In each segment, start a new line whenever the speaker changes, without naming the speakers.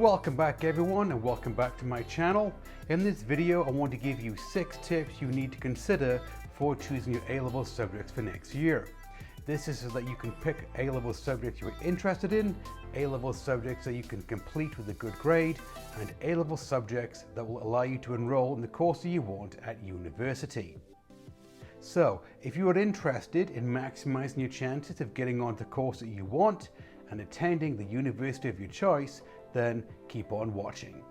Welcome back everyone, and welcome back to my channel. In this video I want to give you 6 tips you need to consider for choosing your A-level subjects for next year. This is so that you can pick A-level subjects you're interested in, A-level subjects that you can complete with a good grade, and A-level subjects that will allow you to enroll in the course that you want at university. So, if you are interested in maximizing your chances of getting on the course that you want and attending the university of your choice, then keep on watching.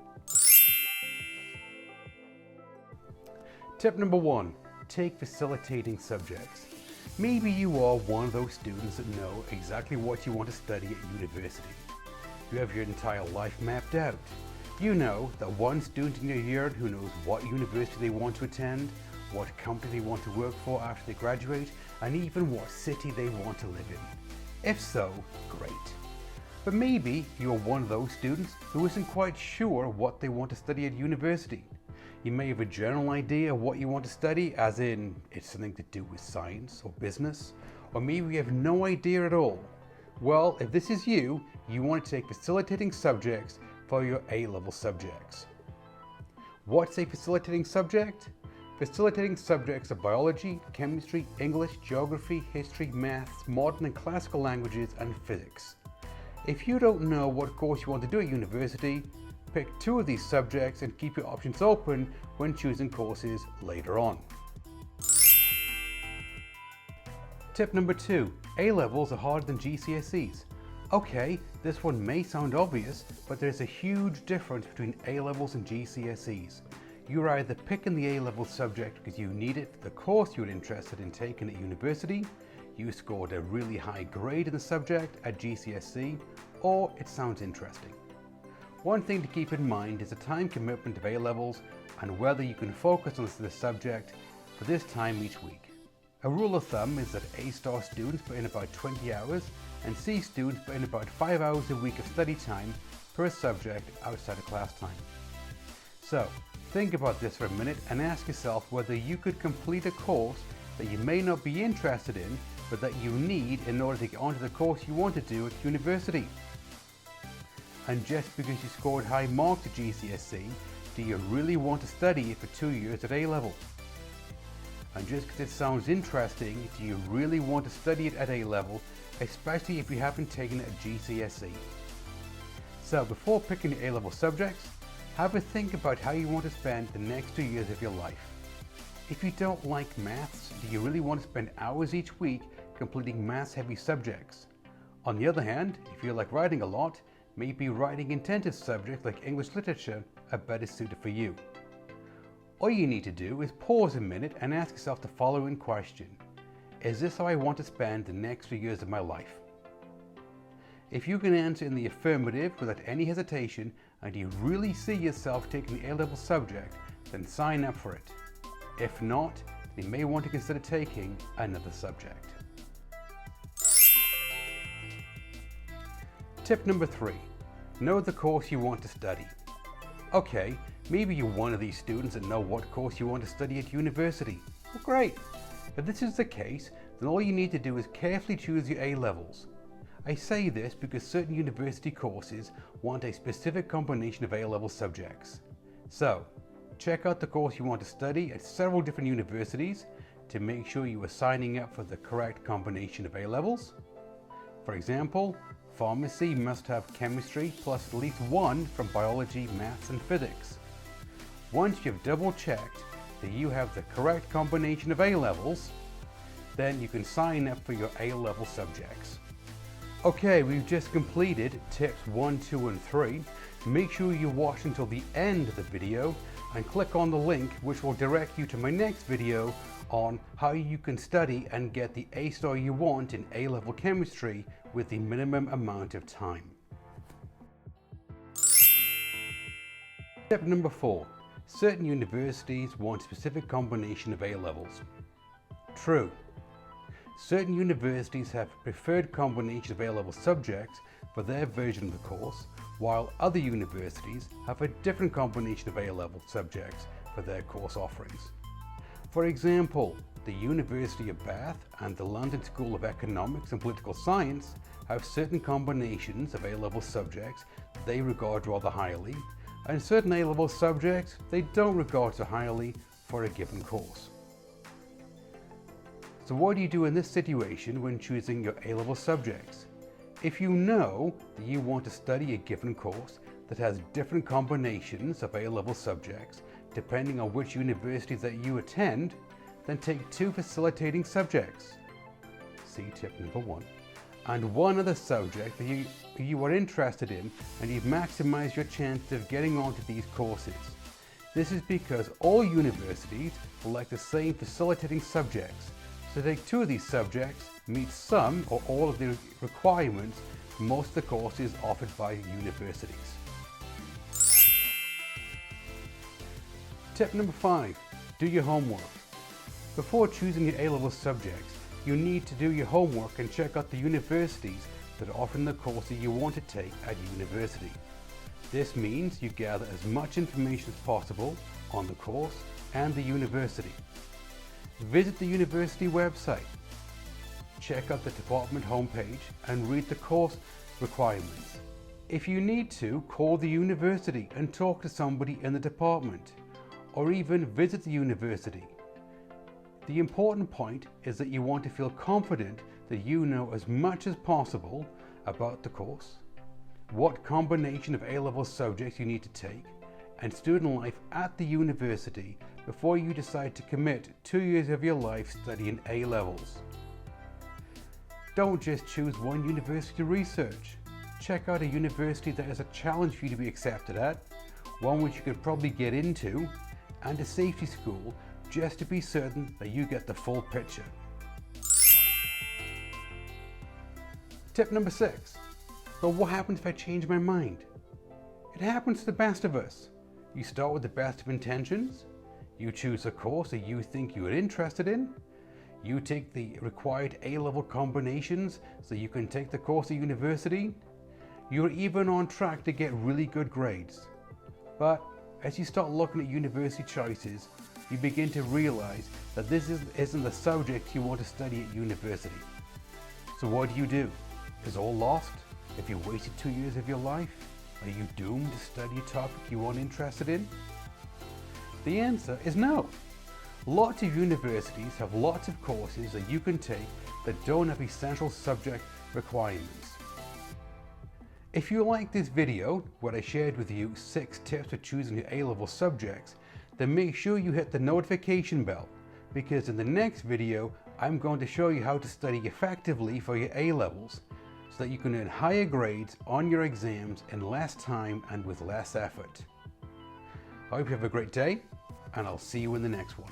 Tip number 1, take facilitating subjects. Maybe you are one of those students that know exactly what you want to study at university. You have your entire life mapped out. You know that one student in your year who knows what university they want to attend, what company they want to work for after they graduate, and even what city they want to live in. If so, great. But maybe you're one of those students who isn't quite sure what they want to study at university. You may have a general idea of what you want to study, as in it's something to do with science or business, or maybe you have no idea at all. Well, if this is you, you want to take facilitating subjects for your A-level subjects. What's a facilitating subject? Facilitating subjects are biology, chemistry, English, geography, history, maths, modern and classical languages, and physics. If you don't know what course you want to do at university, pick 2 of these subjects and keep your options open when choosing courses later on. Tip number 2, A-levels are harder than GCSEs. Okay, this one may sound obvious, but there's a huge difference between A-levels and GCSEs. You're either picking the A-level subject because you need it for the course you're interested in taking at university, you scored a really high grade in the subject at GCSE, or it sounds interesting. One thing to keep in mind is the time commitment of A-levels and whether you can focus on the subject for this time each week. A rule of thumb is that A-star students put in about 20 hours and C students put in about 5 hours a week of study time per subject outside of class time. So, think about this for a minute and ask yourself whether you could complete a course that you may not be interested in, but that you need in order to get onto the course you want to do at university. And just because you scored high marks at GCSE, do you really want to study it for 2 years at A-level? And just because it sounds interesting, do you really want to study it at A-level, especially if you haven't taken it at GCSE? So before picking your A-level subjects, have a think about how you want to spend the next 2 years of your life. If you don't like maths, do you really want to spend hours each week completing maths-heavy subjects? On the other hand, if you like writing a lot, maybe writing-intensive subjects like English literature are better suited for you. All you need to do is pause a minute and ask yourself the following question. Is this how I want to spend the next few years of my life? If you can answer in the affirmative without any hesitation, and you really see yourself taking the A-level subject, then sign up for it. If not, you may want to consider taking another subject. Tip number 3, know the course you want to study. Okay, maybe you're one of these students that know what course you want to study at university. Well, great. If this is the case, then all you need to do is carefully choose your A-levels. I say this because certain university courses want a specific combination of A-level subjects. So, check out the course you want to study at several different universities to make sure you are signing up for the correct combination of A-levels. For example, pharmacy must have chemistry plus at least 1 from biology, maths, and physics. Once you've double-checked that you have the correct combination of A-levels, then you can sign up for your A-level subjects. Okay, we've just completed tips 1, 2, and 3. Make sure you watch until the end of the video and click on the link which will direct you to my next video on how you can study and get the A-star you want in A-level chemistry with the minimum amount of time. Tip number 4, certain universities want a specific combination of A-levels. True. Certain universities have a preferred combination of A-level subjects for their version of the course, while other universities have a different combination of A-level subjects for their course offerings. For example, the University of Bath and the London School of Economics and Political Science have certain combinations of A-level subjects they regard rather highly, and certain A-level subjects they don't regard so highly for a given course. So what do you do in this situation when choosing your A-level subjects? If you know that you want to study a given course that has different combinations of A-level subjects depending on which university that you attend, then take 2 facilitating subjects. See tip number 1. And 1 other subject that you are interested in, and you've maximized your chance of getting onto these courses. This is because all universities elect the same facilitating subjects. So take 2 of these subjects, meet some or all of the requirements for most of the courses offered by universities. Tip number 5, do your homework. Before choosing your A-level subjects, you need to do your homework and check out the universities that are offering the course that you want to take at university. This means you gather as much information as possible on the course and the university. Visit the university website, check out the department homepage and read the course requirements. If you need to, call the university and talk to somebody in the department, or even visit the university. The important point is that you want to feel confident that you know as much as possible about the course, what combination of A-level subjects you need to take, and student life at the university before you decide to commit 2 years of your life studying A-levels. Don't just choose one university to research. Check out a university that is a challenge for you to be accepted at, one which you could probably get into, and a safety school just to be certain that you get the full picture. Tip number 6. But what happens if I change my mind? It happens to the best of us. You start with the best of intentions. You choose a course that you think you are interested in. You take the required A-level combinations so you can take the course at university. You're even on track to get really good grades. But as you start looking at university choices, you begin to realize that this isn't the subject you want to study at university. So what do? Is all lost? If you wasted 2 years of your life, are you doomed to study a topic you aren't interested in? The answer is no. Lots of universities have lots of courses that you can take that don't have essential subject requirements. If you like this video, where I shared with you 6 tips for choosing your A-level subjects, then make sure you hit the notification bell, because in the next video, I'm going to show you how to study effectively for your A-levels, so that you can earn higher grades on your exams in less time and with less effort. I hope you have a great day, and I'll see you in the next one.